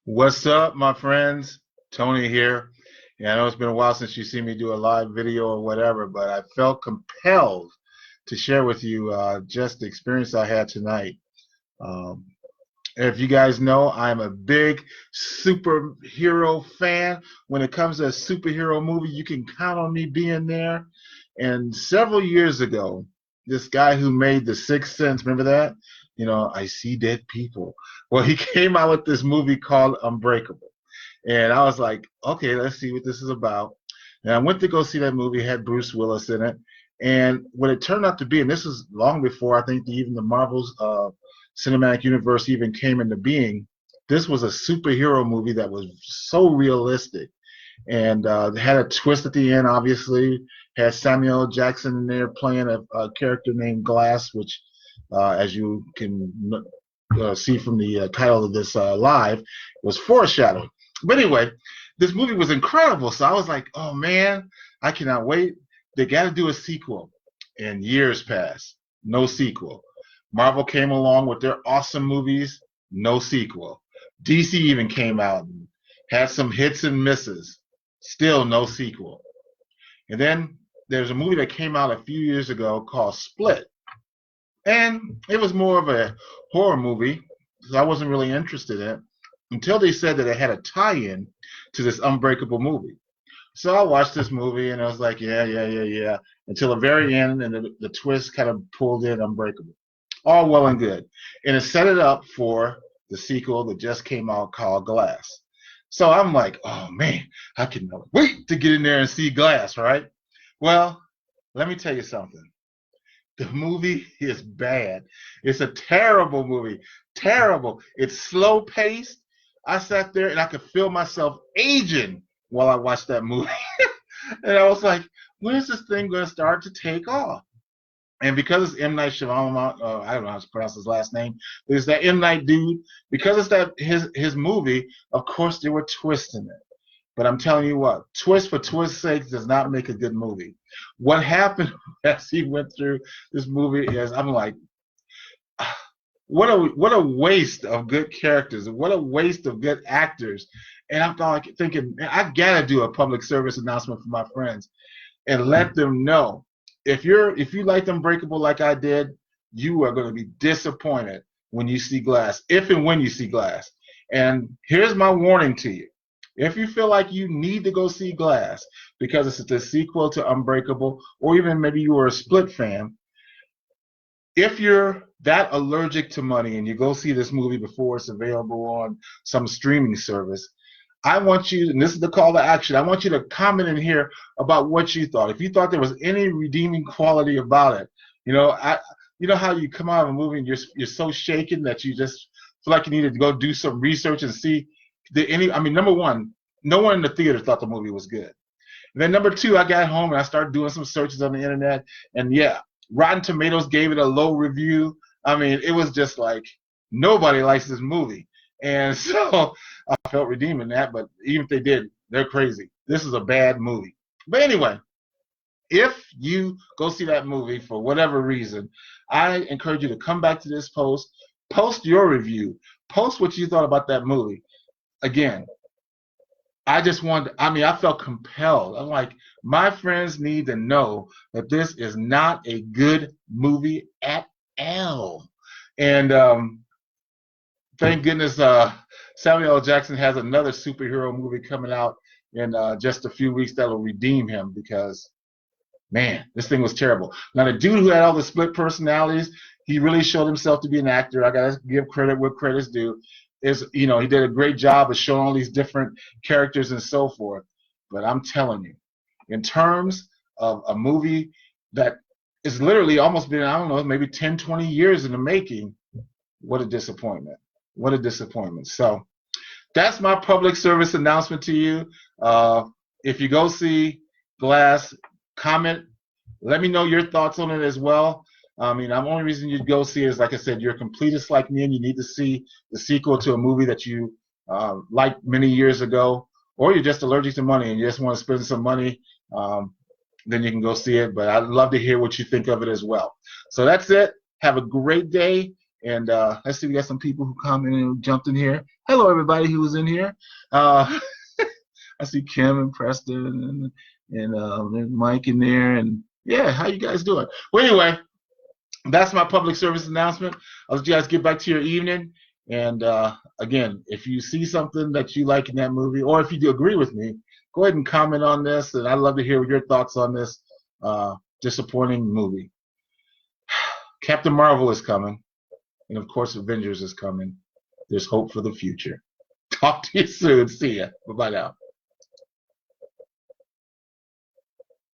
What's up, my friends? Tony here. Yeah, I know it's been a while since you see me do a live video or whatever, but I felt compelled to share with you just the experience I had tonight. Um, if you guys know, I'm a big superhero fan. When it comes to a superhero movie, you can count on me being there. And several years ago, this guy who made The Sixth Sense, remember that? I see dead people. Well, he came out with this movie called Unbreakable. And I was like, okay, let's see what this is about. And I went to go see that movie, it had Bruce Willis in it. And what it turned out to be, and this was long before I think even the Marvel's cinematic universe even came into being, this was a superhero movie that was so realistic and had a twist at the end, obviously. Had Samuel Jackson in there playing a character named Glass, which, as you can see from the title of this live, was foreshadowing. But anyway, this movie was incredible. So I was like, oh man, I cannot wait. They got to do a sequel. And years passed, no sequel. Marvel came along with their awesome movies, no sequel. DC even came out and had some hits and misses, still no sequel. And then there's a movie that came out a few years ago called Split. And it was more of a horror movie, so I wasn't really interested in it until they said that it had a tie-in to this Unbreakable movie. So I watched this movie and I was like, yeah, until the very end, and the twist kind of pulled in Unbreakable. All well and good. And it set it up for the sequel that just came out called Glass. So I'm like, oh man, I cannot wait to get in there and see Glass, right? Well, let me tell you something. The movie is bad. It's a terrible movie. Terrible. It's slow paced. I sat there and I could feel myself aging while I watched that movie. And I was like, when is this thing going to start to take off? And because it's M. Night Shyamalan, I don't know how to pronounce his last name, but it's that M. Night dude. Because it's that his movie, of course there were twists in it. But I'm telling you what, twist for twist's sake does not make a good movie. What happened as he went through this movie is I'm like, what a waste of good characters, what a waste of good actors. And I'm thinking, man, I gotta do a public service announcement for my friends and let them know if you like Unbreakable like I did, you are going to be disappointed when you see Glass, if and when you see Glass. And here's my warning to you. If you feel like you need to go see Glass because it's the sequel to Unbreakable, or even maybe you were a Split fan, if you're that allergic to money and you go see this movie before it's available on some streaming service, I want you, and this is the call to action, I want you to comment in here about what you thought. If you thought there was any redeeming quality about it. You know how you come out of a movie and you're so shaken that you just feel like you need to go do some research and see number one, no one in the theater thought the movie was good. And then number two, I got home and I started doing some searches on the internet, and yeah, Rotten Tomatoes gave it a low review. It was just like nobody likes this movie. And so I felt redeemed in that, but even if they did, they're crazy. This is a bad movie. But anyway, if you go see that movie for whatever reason, I encourage you to come back to this post your review, post what you thought about that movie. Again, I felt compelled. I'm like, my friends need to know that this is not a good movie at all. And thank goodness Samuel L. Jackson has another superhero movie coming out in just a few weeks that'll redeem him, because, man, this thing was terrible. Now, the dude who had all the split personalities, he really showed himself to be an actor. I got to give credit where credit's due. He did a great job of showing all these different characters and so forth. But I'm telling you, in terms of a movie that is literally almost been, I don't know, maybe 10, 20 years in the making, what a disappointment. What a disappointment. So that's my public service announcement to you. If you go see Glass, comment. Let me know your thoughts on it as well. The only reason you'd go see it is, like I said, you're a completist like me and you need to see the sequel to a movie that you liked many years ago, or you're just allergic to money and you just want to spend some money, then you can go see it. But I'd love to hear what you think of it as well. So that's it. Have a great day, And let's see, we got some people who commented and jumped in here. Hello, everybody who was in here. I see Kim and Preston and Mike in there. And yeah, how you guys doing? Well, anyway, that's my public service announcement. I'll let you guys get back to your evening. And again, if you see something that you like in that movie, or if you do agree with me, go ahead and comment on this. And I'd love to hear your thoughts on this disappointing movie. Captain Marvel is coming. And of course, Avengers is coming. There's hope for the future. Talk to you soon. See ya. Bye-bye now.